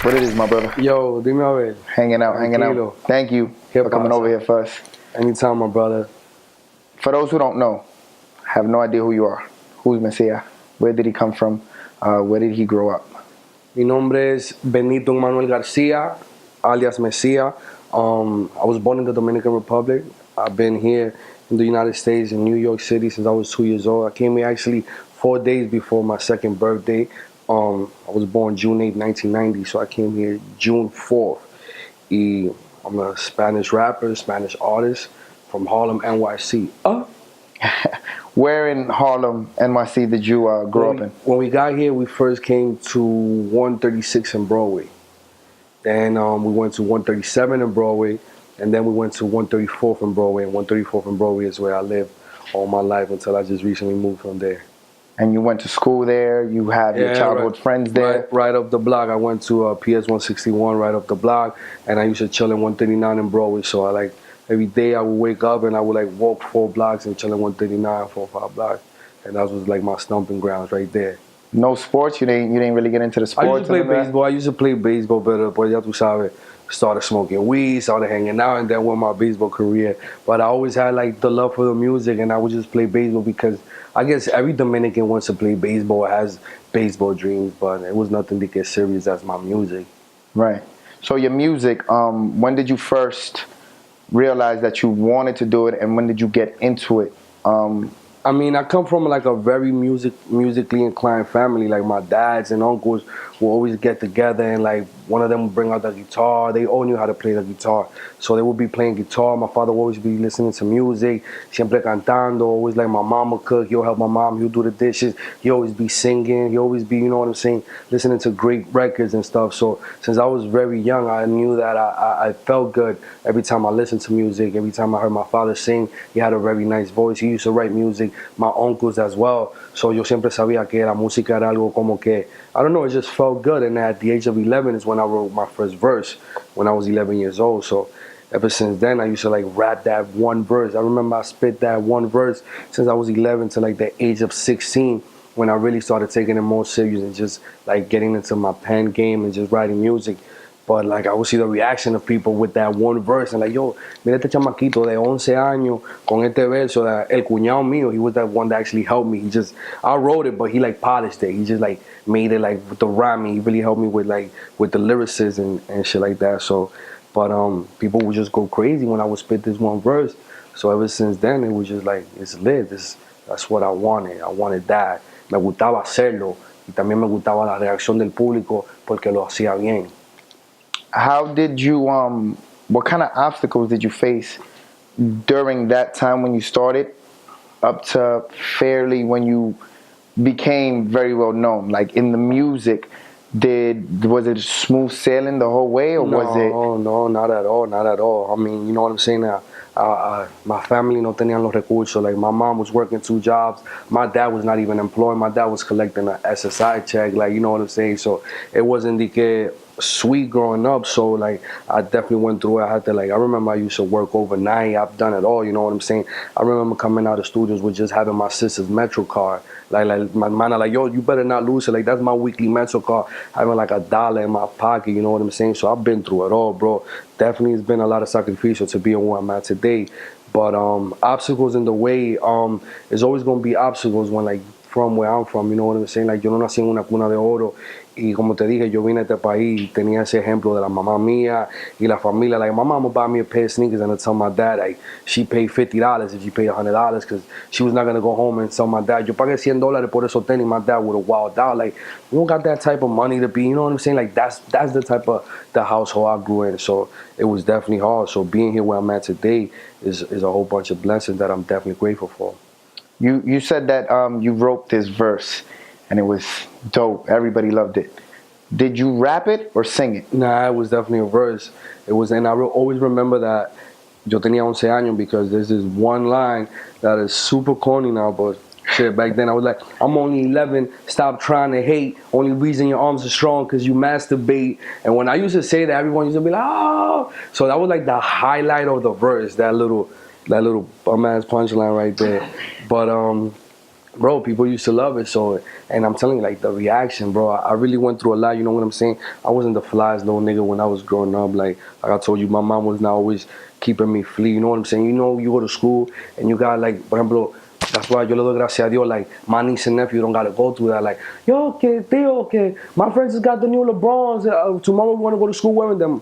What it is, my brother? Yo, dime a ver. Hanging out. Tranquilo. Thank you for coming over here first. Anytime, my brother. For those who don't know, have no idea who you are. Who's Messia? Where did he come from? Where did he grow up? Mi nombre es Benito Manuel Garcia, alias Messia. I was born in the Dominican Republic. I've been here in the United States, in New York City, since I was 2 years old. I came here actually 4 days before my second birthday. I was born June 8, 1990, so I came here June 4th. I'm a Spanish rapper, Spanish artist from Harlem, NYC. Where in Harlem, NYC, did you grow up in? When we got here, we first came to 136 in Broadway. Then we went to 137 in Broadway, and then we went to 134th in Broadway. And 134th in Broadway is where I lived all my life until I just recently moved from there. And you went to school there? You have your childhood friends there? Right up the block. I went to PS 161 right up the block, and I used to chill in 139 in Broadway. So every day I would wake up and I would walk 4 blocks and chill in 139, 4 or 5 blocks. And that was my stomping grounds right there. No sports? You didn't really get into the sports? I used to play baseball, but ya tú sabes, started smoking weed, started hanging out, and then went my baseball career. But I always had the love for the music, and I would just play baseball because I guess every Dominican wants to play baseball, has baseball dreams, but it was nothing to get serious as my music. Right. So your music, when did you first realize that you wanted to do it, and when did you get into it? I come from a very musically inclined family. Like my dads and uncles will always get together, and one of them would bring out the guitar. They all knew how to play the guitar, so they would be playing guitar. My father would always be listening to music, siempre cantando. Always my mom would cook. He'll help my mom. He'll do the dishes. He'll always be singing. He'll always be, listening to great records and stuff. So since I was very young, I knew that I felt good every time I listened to music. Every time I heard my father sing, he had a very nice voice. He used to write music. My uncles as well. So yo siempre sabía que la música era algo como que, I don't know, it just felt good. And at the age of 11 is when I wrote my first verse, when I was 11 years old. So ever since then, I used to rap that one verse. I remember I spit that one verse since I was 11 to the age of 16, when I really started taking it more serious and just getting into my pen game and just writing music. But I would see the reaction of people with that one verse and yo, mira este chamaquito de 11 años con este verso. That el cuñado mío, he was that one that actually helped me. I wrote it, but he polished it. He just made it with the rhyming. He really helped me with the lyricism and shit like that. So, but people would just go crazy when I would spit this one verse. So ever since then, it was just it's lit. That's what I wanted. I wanted that. Me gustaba hacerlo y también me gustaba la reacción del público porque lo hacía bien. How did you, what kind of obstacles did you face during that time when you started up to fairly when you became very well known? In the music, was it smooth sailing the whole way, or was it? No, not at all. I mean, you know what I'm saying? My family no tenían los recursos. My mom was working 2 jobs. My dad was not even employed. My dad was collecting a SSI check. You know what I'm saying? So it wasn't sweet growing up. So I definitely went through it. I had to I remember I used to work overnight. I've done it all. You know what I'm saying? I remember coming out of studios with just having my sister's Metro card. My man, yo, you better not lose it. That's my weekly Metro card. Having $1 in my pocket. You know what I'm saying? So I've been through it all, bro. Definitely, it's been a lot of sacrifice to be on where I'm at today. But obstacles in the way, there's always gonna be obstacles when from where I'm from. You know what I'm saying? Yo no nací en una cuna de oro. Y como te dije, yo vine a este país, tenía ese ejemplo de la mamá mía y la familia. My mom would buy me a pair of sneakers and I'd tell my dad, she paid $50 if she paid $100 because she was not going to go home and tell my dad, yo pagué $100 por esos tenis. My dad would have wowed out. We don't got that type of money to be, you know what I'm saying? That's the type of the household I grew in. So it was definitely hard. So being here where I'm at today is a whole bunch of blessings that I'm definitely grateful for. You said that you wrote this verse and it was dope. Everybody loved it. Did you rap it or sing it? Nah, it was definitely a verse. And I always remember that yo tenía 11 años because there's this one line that is super corny now, but shit, back then I was I'm only 11, stop trying to hate. Only reason your arms are strong because you masturbate. And when I used to say that, everyone used to be oh. So that was the highlight of the verse, that little bum ass punchline right there. But bro, people used to love it. So, and I'm telling you, like the reaction, bro. I really went through a lot. You know what I'm saying? I wasn't the flyest little nigga when I was growing up. Like I told you, my mom was not always keeping me free. You know what I'm saying? You know, you go to school and you got like, por ejemplo, that's why yo le doy gracias a Dios. Like my niece and nephew don't gotta go through that. Like, yo, que tío, que my friends just got the new LeBrons. Tomorrow we want to go to school wearing them.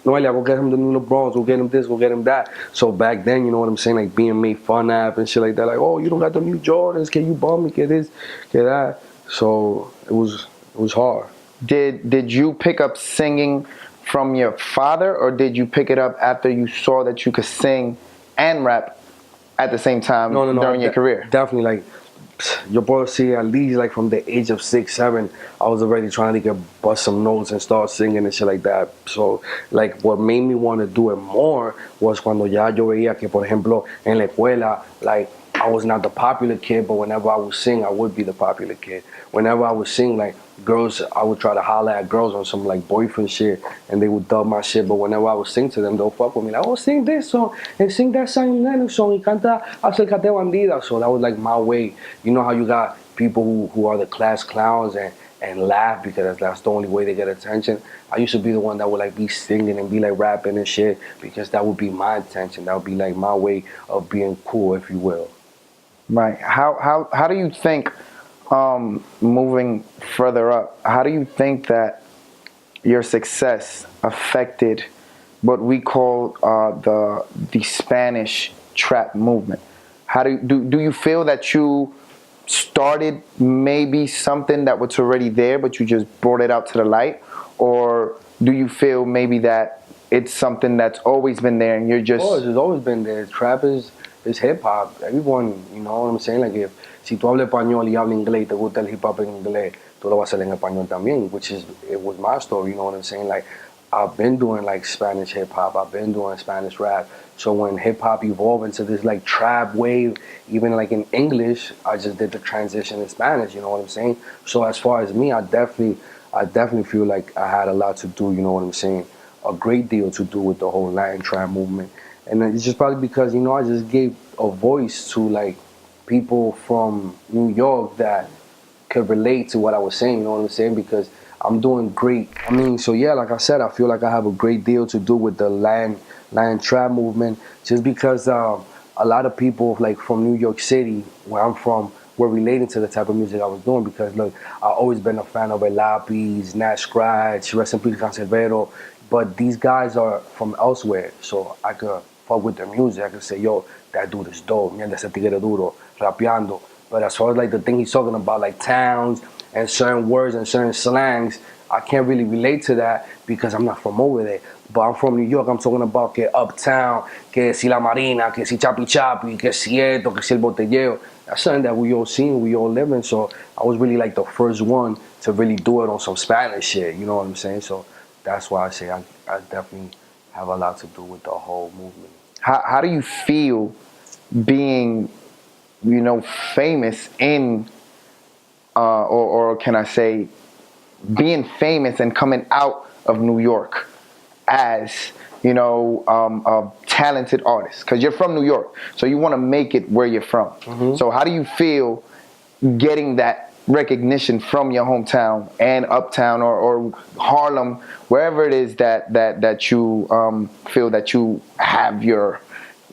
Noelia, go get him the new LeBrons, go get him this, go get him that. So back then, you know what I'm saying, like being made fun of and shit like that. Like, oh, you don't got the new Jordans, can you bum me, get this, get that. So it was hard. Did you pick up singing from your father, or did you pick it up after you saw that you could sing and rap at the same time No, during your career? definitely like your boy see at least like from the age of 6, 7, I was already trying to get bust some notes and start singing and shit like that. So like what made me want to do it more was cuando ya yo veía que por ejemplo en la escuela like I was not the popular kid, but whenever I would sing, I would be the popular kid. Whenever I would sing, like girls, I would try to holler at girls on some like boyfriend shit, and they would dub my shit. But whenever I would sing to them, they'll fuck with me like, oh, sing this song and sing that Zion Lennox song. Y canta Acércate Bandida. So that was like my way. You know how you got people who are the class clowns and laugh because that's the only way they get attention. I used to be the one that would like be singing and be like rapping and shit because that would be my attention. That would be like my way of being cool, if you will. Right. How do you think, moving further up, how do you think that your success affected what we call the Spanish trap movement? How do you feel that you started maybe something that was already there, but you just brought it out to the light, or do you feel maybe that it's something that's always been there and you're Of just course, it's always been there. Trap is hip hop. Everyone, you know what I'm saying? Like if si tú hablas español y hablas inglés y te gusta el hip hop en inglés, tú lo vas a hacer en español también, which is it was my story, you know what I'm saying? Like I've been doing like Spanish hip hop, I've been doing Spanish rap. So when hip hop evolved into this like trap wave, even like in English, I just did the transition in Spanish, you know what I'm saying? So as far as me, I definitely feel like I had a lot to do, you know what I'm saying? A great deal to do with the whole Latin trap movement. And it's just probably because, you know, I just gave a voice to like people from New York that could relate to what I was saying, you know what I'm saying? Because I'm doing great. I mean, so yeah, like I said, I feel like I have a great deal to do with the Latin trap movement just because a lot of people like from New York City, where I'm from, were relating to the type of music I was doing because look, I've always been a fan of El Lapis, Nat Scratch, Rest in Peace Cancerbero, but these guys are from elsewhere, so I could fuck with their music. I could say, yo, that dude is dope, mierda, ese tigre duro, rapeando. But as far as like the thing he's talking about, like towns and certain words and certain slangs, I can't really relate to that because I'm not from over there. But I'm from New York, I'm talking about que uptown, que si la marina, que si chapi chapi, que si esto, que si el botellero. That's something that we all seen, we all live in. So I was really like the first one to really do it on some Spanish shit, you know what I'm saying? So that's why I say I definitely have a lot to do with the whole movement. how do you feel being, famous in, or can I say, being famous and coming out of New York as, a talented artist? Because you're from New York, so you want to make it where you're from. Mm-hmm. So how do you feel getting that recognition from your hometown and uptown or Harlem, wherever it is that you feel that you have your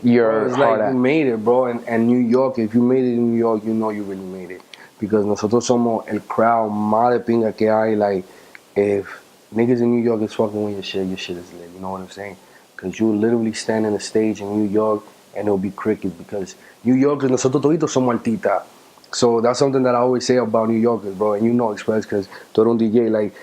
Bro, it's heart like at? you made it, bro. And New York, if you made it in New York, you know you really made it. Because nosotros somos el crowd más de pinga que hay. Like, if niggas in New York is fucking with your shit is lit. You know what I'm saying? Because you literally stand on the stage in New York and it'll be crickets. Because New Yorkers, nosotros toditos somos artistas. So that's something that I always say about New Yorkers, bro. And you know Express, because tú eres un DJ. Like,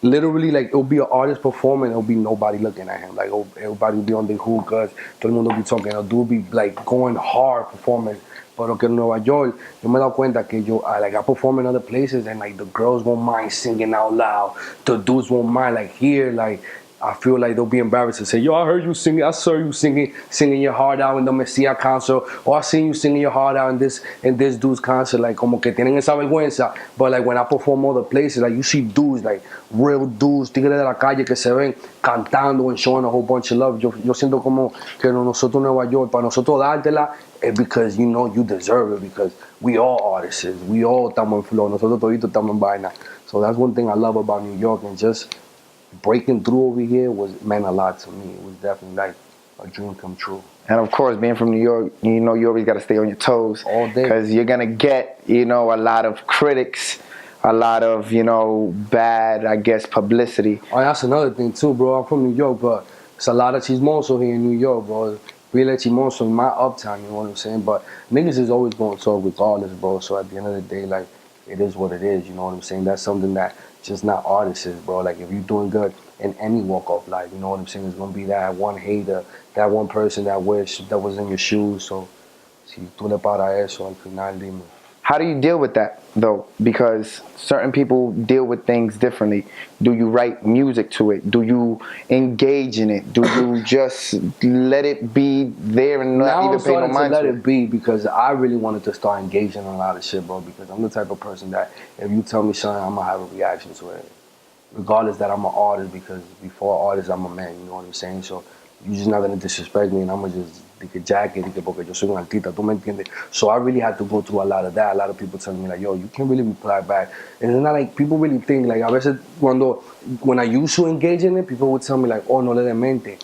literally, like, it'll be an artist performing, it'll be nobody looking at him. Like, everybody will be on the hookahs, todo el mundo will be talking. El dude be, like, going hard performing. Pero que en Nueva York, yo me he dado cuenta que I perform in other places and, like, the girls won't mind singing out loud. The dudes won't mind. Like, here, like, I feel like they'll be embarrassed to say, yo, I heard you singing, I saw you singing your heart out in the Messia concert, or I seen you singing your heart out in this dude's concert, like como que tienen esa vergüenza. But like when I perform other places, like you see dudes, like real dudes, tigres de la calle que se ven cantando and showing a whole bunch of love. Yo siento como que nosotros en Nueva York, para nosotros dártela, it's because you know you deserve it, because we all artists. We all estamos en flow. Nosotros toditos estamos en vaina. So that's one thing I love about New York, and just breaking through over here meant a lot to me. It was definitely like a dream come true. And of course, being from New York, you know you always got to stay on your toes All day. because you're gonna get, you know, a lot of critics, a lot of, you know, bad, I guess, publicity. Oh, that's another thing too, bro. I'm from New York, but it's a lot of chismoso here in New York, bro. Really chismoso in my uptown, you know what I'm saying? But niggas is always going to talk regardless, bro. So at the end of the day, like, it is what it is, you know what I'm saying? That's something that just not artists is, bro. Like, if you're doing good in any walk of life, you know what I'm saying? There's going to be that one hater, that one person that was in your shoes. So, si tú le paras eso, al final, dime. How do you deal with that, though? Because certain people deal with things differently. Do you write music to it? Do you engage in it? Do you just let it be there and not Now even I'm pay no starting to mind let to it be, because I really wanted to start engaging in a lot of shit, bro. Because I'm the type of person that if you tell me something, I'm gonna have a reaction to it, regardless that I'm an artist. Because before an artist, I'm a man. You know what I'm saying? So you're just not gonna disrespect me, and I'm gonna just jacket porque yo soy un artista. ¿Tú me entiendes? So I really had to go through a lot of that. A lot of people telling me like, yo, you can't really reply back. And it's not like people really think like a veces when I used to engage in it, people would tell me like, oh, no le des mente.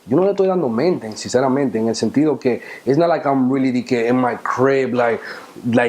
Yo no le estoy dando mente, sinceramente, en el sentido que it's not like I'm really in my crib, like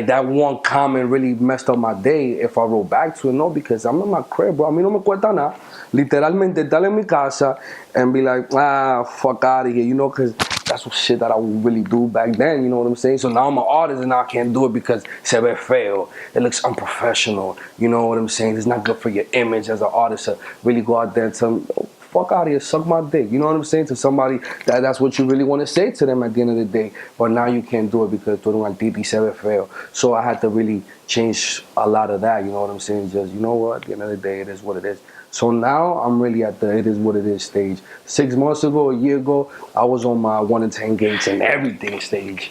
that one comment really messed up my day if I roll back to it. No, because I'm in my crib, bro. A mí no me cuesta nada. Literalmente estar en mi casa and be like, fuck out of here, you know, because that's what shit that I would really do back then, you know what I'm saying? So now I'm an artist and now I can't do it because se ve feo. It looks unprofessional, you know what I'm saying? It's not good for your image as an artist to really go out there and tell me, fuck out of here, suck my dick. You know what I'm saying? To somebody that's what you really want to say to them at the end of the day. But now you can't do it because tú eres un artista y se ve feo. So I had to really change a lot of that. You know what I'm saying? Just, you know what? At the end of the day, it is what it is. So now I'm really at the it is what it is stage. 6 months ago, a year ago, I was on my 1 in 10 gates and everything stage.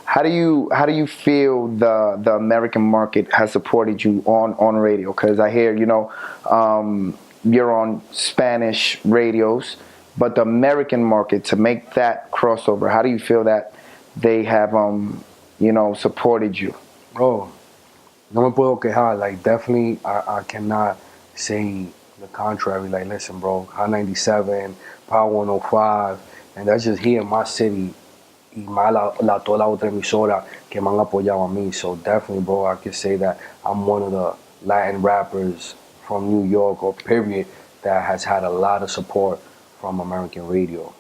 How do you feel the American market has supported you on radio? Because I hear, you know, you're on Spanish radios, but the American market, to make that crossover, how do you feel that they have, you know, supported you? Bro, no me puedo quejar. Like, definitely, I cannot say the contrary. Like, listen, bro, Hot 97, Power 105, and that's just here in my city. Y más toda la otra emisora que me han apoyado a mí. So definitely, bro, I can say that I'm one of the Latin rappers from New York, or period, that has had a lot of support from American radio.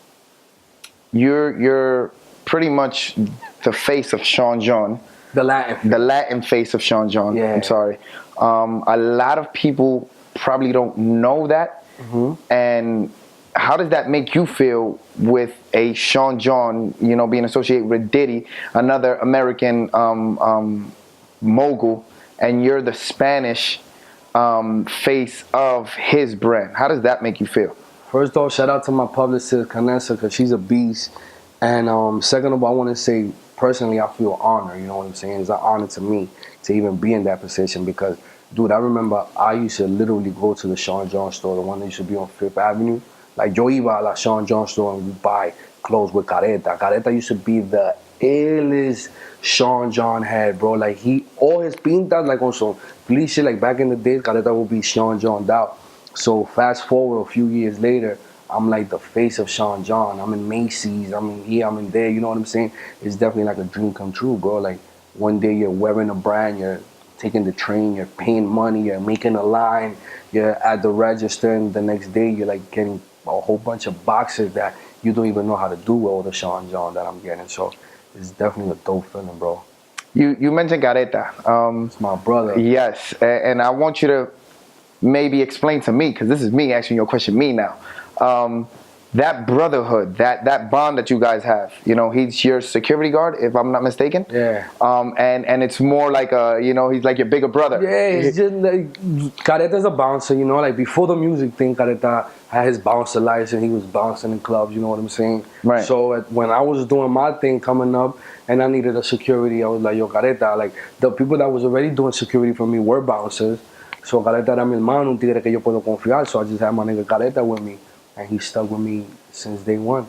You're pretty much the face of Sean John. The Latin face of Sean John. Yeah. I'm sorry. A lot of people probably don't know that. Mm-hmm. And how does that make you feel with a Sean John, you know, being associated with Diddy, another American mogul, and you're the Spanish face of his brand? How does that make you feel? First off, shout out to my publicist, Canessa, because she's a beast. And second of all, I want to say, personally, I feel honored. You know what I'm saying? It's an honor to me to even be in that position because, dude, I remember I used to literally go to the Sean John store, the one that used to be on Fifth Avenue. Like, yo iba a la Sean John store and we buy clothes with Careta. Careta used to be the illest Sean John had, bro. Like, all his pintas, like on some police shit, like back in the days, Careta would be Sean John'd out. So fast forward a few years later, I'm like the face of Sean John. I'm in Macy's, I'm in here, I'm in there, you know what I'm saying? It's definitely like a dream come true, bro. Like, one day you're wearing a brand, you're taking the train, you're paying money, you're making a line, you're at the register, and the next day you're like getting a whole bunch of boxes that you don't even know how to do with all the Sean John that I'm getting. So it's definitely a dope feeling, bro. You mentioned Careta. It's my brother. Yes, and I want you to maybe explain to me, because this is me asking your question, me now. That brotherhood, that bond that you guys have, you know, he's your security guard, if I'm not mistaken. Yeah. And it's more like you know, he's like your bigger brother. Yeah, it's just like, Careta's a bouncer, you know, like before the music thing, Careta had his bouncer license, he was bouncing in clubs, you know what I'm saying? Right. So when I was doing my thing coming up and I needed a security, I was like, yo, Careta, like the people that was already doing security for me were bouncers. So Careta era mi hermano, un tigre que yo puedo confiar, so I just had my nigga Careta with me. And he stuck with me since day one.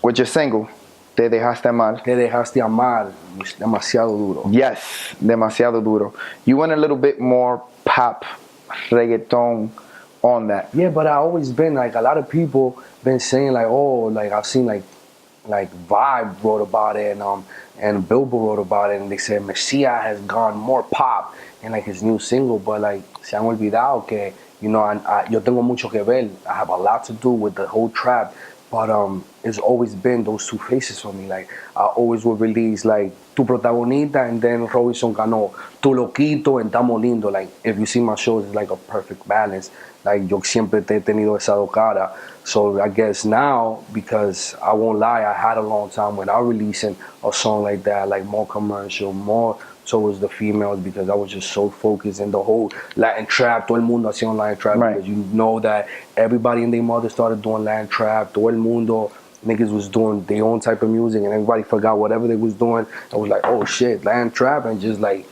With your single, Te dejaste amar. Te dejaste amar, es demasiado duro. Yes, demasiado duro. You went a little bit more pop, reggaeton on that. Yeah, but I always been like, a lot of people been saying like, oh, like I've seen like Vibe wrote about it and Billboard wrote about it, and they said Messia has gone more pop in like his new single, but like se han olvidado que yo tengo mucho que ver. I have a lot to do with the whole trap, but it's always been those two faces for me. Like I always would release like Tu Protagonista and then Robinson Cano, Tu Loquito and Tamo Lindo. Like if you see my shows, it's like a perfect balance. Like yo siempre te he tenido esa cara. So I guess now, because I won't lie, I had a long time without releasing a song like that, like more commercial, more towards the females, because I was just so focused in the whole Latin trap. Todo el mundo hacía Latin trap, Right. because you know that everybody and their mother started doing Latin trap. Todo el mundo, niggas was doing their own type of music, and everybody forgot whatever they was doing. I was like, oh shit, Latin trap, and just like,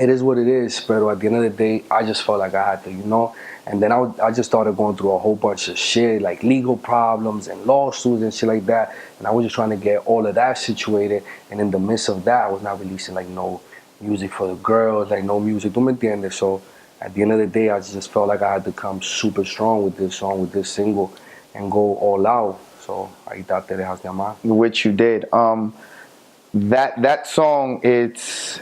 it is what it is. But at the end of the day, I just felt like I had to, And then I just started going through a whole bunch of shit, like legal problems and lawsuits and shit like that. And I was just trying to get all of that situated. And in the midst of that, I was not releasing like no music for the girls, like no music. ¿Tú me entiendes? So at the end of the day, I just felt like I had to come super strong with this song, with this single, and go all out. So ahí está Te Dejaste Amar. Which you did. That song, it's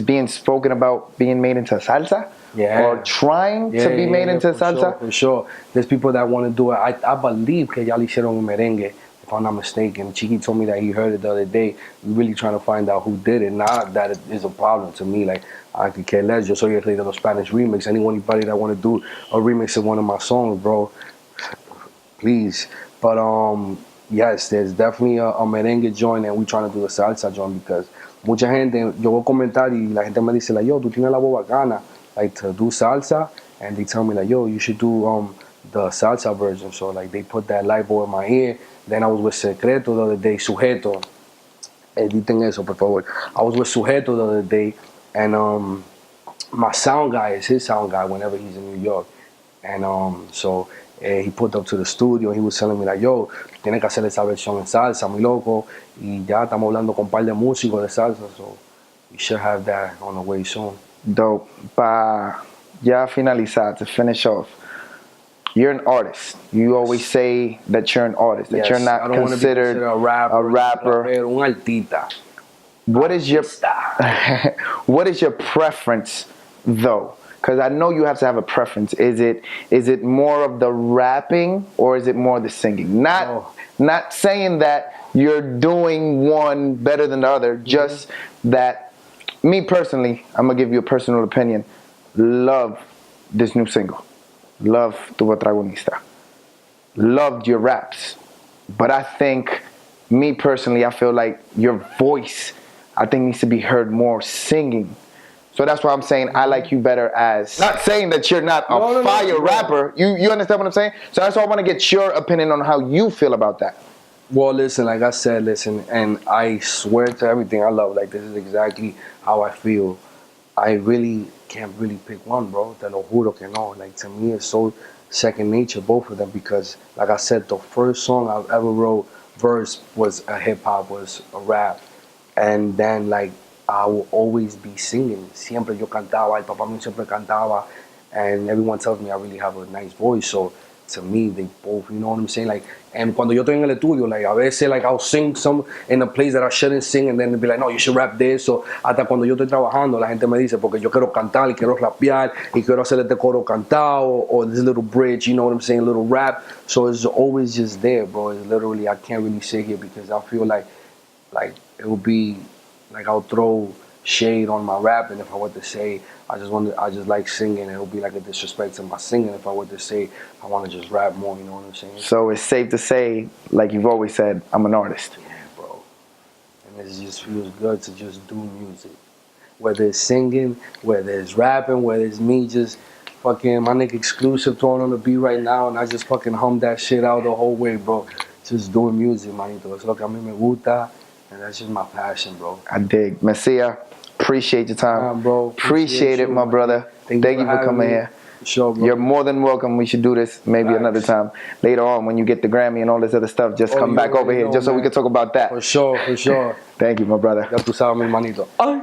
being spoken about being made into salsa, or trying to be made into salsa. For sure. There's people that want to do it. I believe que ya le hicieron un merengue, if I'm not mistaken. Chiqui told me that he heard it the other day. We're really trying to find out who did it. Not that it is a problem to me. Like, I could care less. Yo soy el rey de los Spanish remix. Anybody that want to do a remix of one of my songs, bro, please. But yes, there's definitely a merengue joint, and we're trying to do a salsa joint, because mucha gente, yo voy a comentar y la gente me dice like, yo, tú tienes la voz bacana, like to do salsa, and they tell me like, yo, you should do the salsa version. So like they put that light bulb in my ear. Then I was with Secreto the other day, Sujeto, editen eso por favor. I was with Sujeto the other day, and my sound guy is his sound guy whenever he's in New York, and so he pulled up to the studio. He was telling me like, yo, tienes que hacer esa versión en salsa, muy loco, y ya estamos hablando con un par de músicos de salsa, so we should have that on the way soon. Dope. Pa ya finalizar, to finish off, you're an artist. You always say that you're an artist, that you're not considered a rapper. Un artista. What is your preference though? Because I know you have to have a preference. Is it more of the rapping, or is it more the singing? Not saying that you're doing one better than the other, just that me personally, I'm gonna give you a personal opinion. Love this new single. Love Tu Protagonista. Loved your raps. But I think, me personally, I feel like your voice, I think, needs to be heard more singing. So that's why I'm saying I like you better as, not saying that you're not a fire rapper. You understand what I'm saying? So that's why I want to get your opinion on how you feel about that. Well, listen, like I said, and I swear to everything I love, like this is exactly how I feel. I really can't really pick one, bro. Te lo juro que no. Like, to me, it's so second nature, both of them, because, like I said, the first song I've ever wrote, verse, was a hip-hop, was a rap. And then, like, I will always be singing. Siempre yo cantaba, el papá mío siempre cantaba, and everyone tells me I really have a nice voice. So to me, they both, you know what I'm saying? Like, and cuando yo estoy en el estudio, like, a veces, like, I'll sing some in a place that I shouldn't sing, and then they'll be like, no, you should rap this. So hasta cuando yo estoy trabajando, la gente me dice, porque yo quiero cantar y quiero rapear y quiero hacer este coro cantado, or this little bridge, you know what I'm saying, little rap. So it's always just there, bro. It's literally, I can't really sit here because I feel like it would be, like, I'll throw shade on my rap, and if I were to say I just like singing, it'll be like a disrespect to my singing if I were to say I want to just rap more, you know what I'm saying? So it's safe to say, like you've always said, I'm an artist. Yeah, bro. And it just feels good to just do music. Whether it's singing, whether it's rapping, whether it's me just fucking my nigga Exclusive throwing on the beat right now, and I just fucking hum that shit out the whole way, bro. Just doing music, manito. Es lo que a mí me gusta, and that's just my passion, bro. I dig. Messia, appreciate your time. Bro. Appreciate it, my brother. Thank you for coming here. Sure, bro. You're more than welcome. We should do this maybe Nice. another time later on when you get the Grammy and all this other stuff. Just come you back over already here know, just so we man. can talk about that. For sure, for sure. Thank you, my brother. Ya tú sabes, mi manito. Ay.